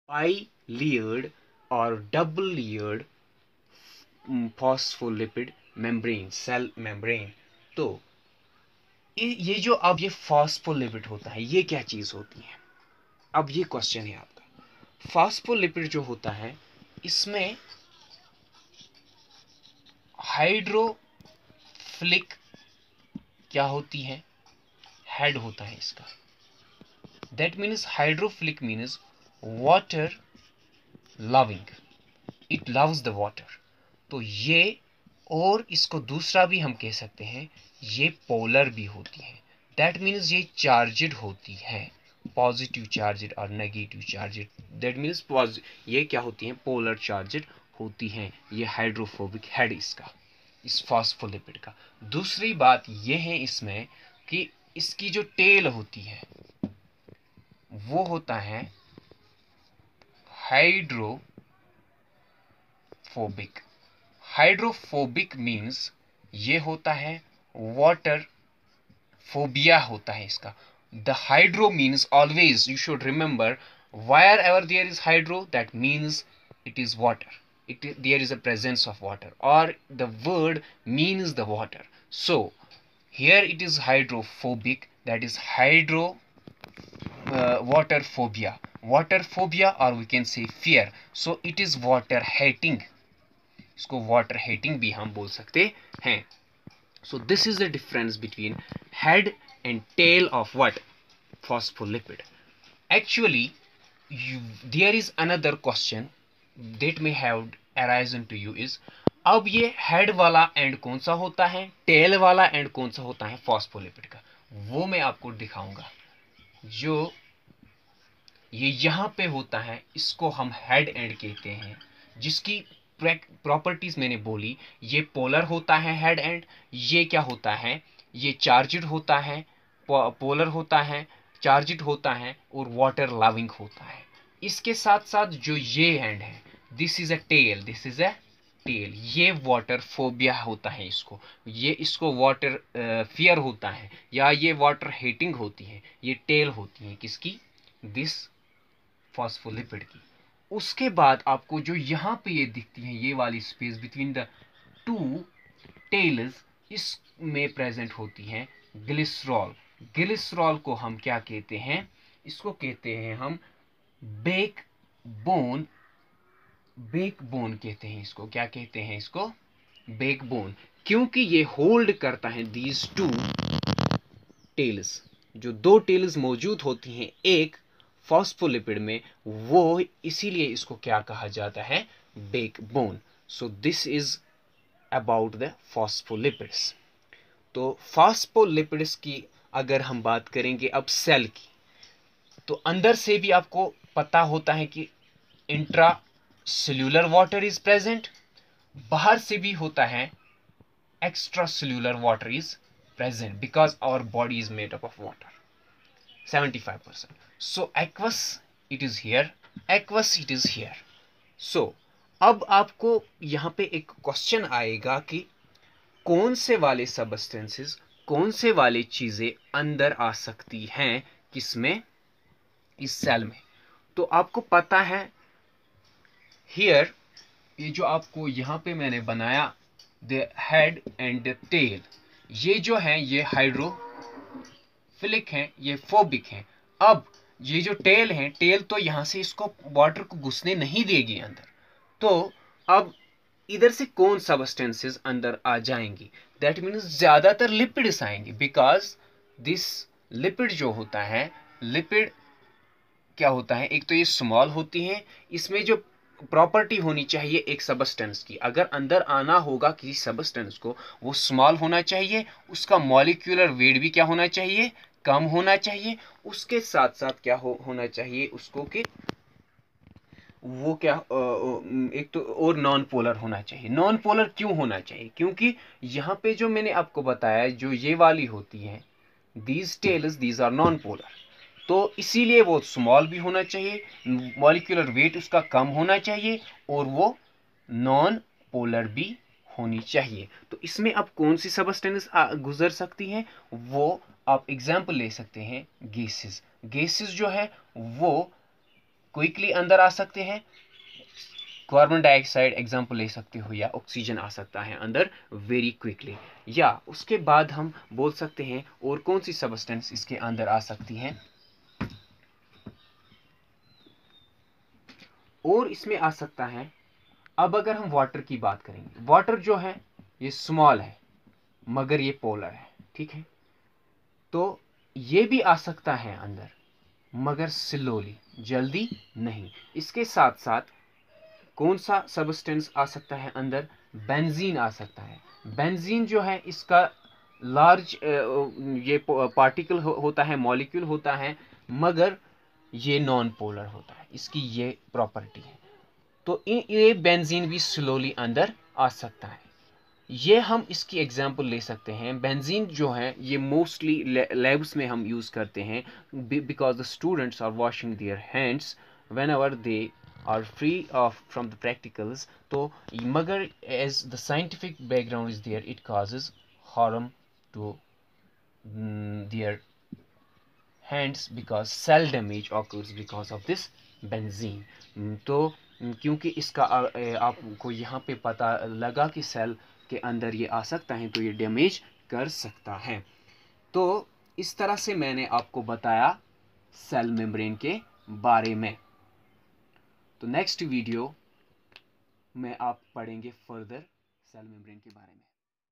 By-layered और double layered phospholipid membrane, cell membrane. तो ये जो अब ये फॉस्फोलिपिड होता है, ये क्या चीज होती है? अब ये क्वेश्चन है आपका। फॉस्फोलिपिड जो होता है, इसमें हाइड्रोफिलिक क्या होती है? हेड होता है इसका। That means hydrophilic means water loving, it loves the water. तो ये, और इसको दूसरा भी हम कह सकते हैं, ये पोलर भी होती है। दैट मीन्स ये चार्जड होती है, पॉजिटिव चार्जड और नेगेटिव चार्जड। दैट मीन्स ये क्या होती हैं? पोलर चार्जड होती हैं। ये हाइड्रोफोबिक हेड इसका, इस फॉस्फोलिपिड का। दूसरी बात ये है इसमें कि इसकी जो टेल होती है वो होता है हाइड्रोफोबिक। हाइड्रोफोबिक मीन्स ये होता है वाटर फोबिया होता है इसका। The hydro means always, you should remember, wherever there is hydro that means it is water, there is a presence of water, or the word means the water. So here it is hydrophobic, that is hydro water phobia, or we can say fear. So it is water hating, इसको water hating भी हम बोल सकते हैं। So this is the difference between head and tail of what? Phospholipid. Actually, there is another question that may have arisen to you is, अब ये head वाला and कौन सा होता है, टेल वाला एंड कौन सा होता है फॉस्फोलिपिड का, वो मैं आपको दिखाऊंगा। जो ये यहाँ पे होता है इसको हम हेड एंड कहते हैं, जिसकी प्रॉपर्टीज मैंने बोली, ये पोलर होता है हेड एंड, ये क्या होता है, ये चार्जड होता है, पोलर होता है, चार्जड होता है और वाटर लविंग होता है। इसके साथ साथ जो ये एंड है, this is a tail, this is a tail, ये वाटर फोबिया होता है इसको, ये इसको वाटर फियर होता है, या ये वाटर हेटिंग होती है, ये टेल होती है किसकी? दिस फॉस्फोलिपिड की। उसके बाद आपको जो यहाँ पे ये दिखती है, ये वाली space between the two tails, इसमें प्रेजेंट होती है ग्लिसरॉल। ग्लिसरॉल को हम क्या कहते हैं? इसको कहते हैं हम बेक बोन, बेक बोन कहते हैं इसको। क्या कहते हैं इसको? बेक बोन, क्योंकि ये होल्ड करता है दीज टू टेल्स। जो दो टेल्स मौजूद होती हैं एक फॉस्फोलिपिड में, वो इसीलिए इसको क्या कहा जाता है? Backbone. So this is about the phospholipids. तो फॉस्फोलिपिड्स की अगर हम बात करेंगे अब सेल की, तो अंदर से भी आपको पता होता है कि intra cellular water is present, बाहर से भी होता है extra cellular water is present, because our body is made up of water 75%. So aqueous it is here, aqueous it is here. So अब आपको यहाँ पे एक क्वेश्चन आएगा कि कौन से वाले सबस्टेंसेस, कौन से वाले चीजें अंदर आ सकती हैं किसमें? इस सेल में। तो आपको पता है हियर, ये जो आपको यहाँ पे मैंने बनाया the head and the tail, ये जो है ये हाइड्रोफिलिक हैं, ये फोबिक हैं। अब ये जो टेल है, टेल तो यहाँ से इसको वाटर को घुसने नहीं देगी अंदर। तो अब इधर से कौन सबस्टेंसेस अंदर आ जाएंगी? दैट मीन्स ज्यादातर लिपिड्स आएंगे, बिकॉज दिस लिपिड जो होता है, लिपिड क्या होता है, एक तो ये स्मॉल होती है, इसमें जो प्रॉपर्टी होनी चाहिए एक सबस्टेंस की, अगर अंदर आना होगा किसी सबस्टेंस को, वो स्मॉल होना चाहिए, उसका मॉलिक्यूलर वेट भी क्या होना चाहिए? कम होना चाहिए। उसके साथ साथ क्या होना चाहिए उसको कि वो क्या एक तो और नॉन पोलर होना चाहिए। नॉन पोलर क्यों होना चाहिए? क्योंकि यहाँ पे जो मैंने आपको बताया, जो ये वाली होती है, these tails, these are non polar, तो इसीलिए वो स्मॉल भी होना चाहिए, मॉलिक्यूलर वेट उसका कम होना चाहिए, और वो नॉन पोलर भी होनी चाहिए। तो इसमें अब कौन सी सबस्टेंस गुजर सकती हैं? वो आप एग्जाम्पल ले सकते हैं गैसेस। गैसेस जो है वो क्विकली अंदर आ सकते हैं, कार्बन डाइऑक्साइड एग्जाम्पल ले सकते हो, या ऑक्सीजन आ सकता है अंदर वेरी क्विकली। या उसके बाद हम बोल सकते हैं और कौन सी सब्सटेंस इसके अंदर आ सकती हैं, और इसमें आ सकता है, अब अगर हम वाटर की बात करेंगे, वाटर जो है ये स्मॉल है मगर ये पोलर है, ठीक है, तो ये भी आ सकता है अंदर मगर स्लोली, जल्दी नहीं। इसके साथ साथ कौन सा सब्सटेंस आ सकता है अंदर, बेंजीन आ सकता है। बेंजीन जो है इसका लार्ज ये पार्टिकल होता है, मॉलिक्यूल होता है, मगर ये नॉन पोलर होता है, इसकी ये प्रॉपर्टी है। तो ये बेंजीन भी स्लोली अंदर आ सकता है। ये हम इसकी एग्जांपल ले सकते हैं। बेंजीन जो है ये मोस्टली लैब्स में हम यूज़ करते हैं, because the students are washing their hands whenever they are free of from the practicals. तो मगर as the scientific background is there, it causes harm to their hands because cell damage occurs because of this benzene। तो क्योंकि इसका आपको यहाँ पे पता लगा कि सेल के अंदर ये आ सकता है तो ये डैमेज कर सकता है। तो इस तरह से मैंने आपको बताया सेल मेम्ब्रेन के बारे में। तो नेक्स्ट वीडियो में आप पढ़ेंगे फर्दर सेल मेम्ब्रेन के बारे में।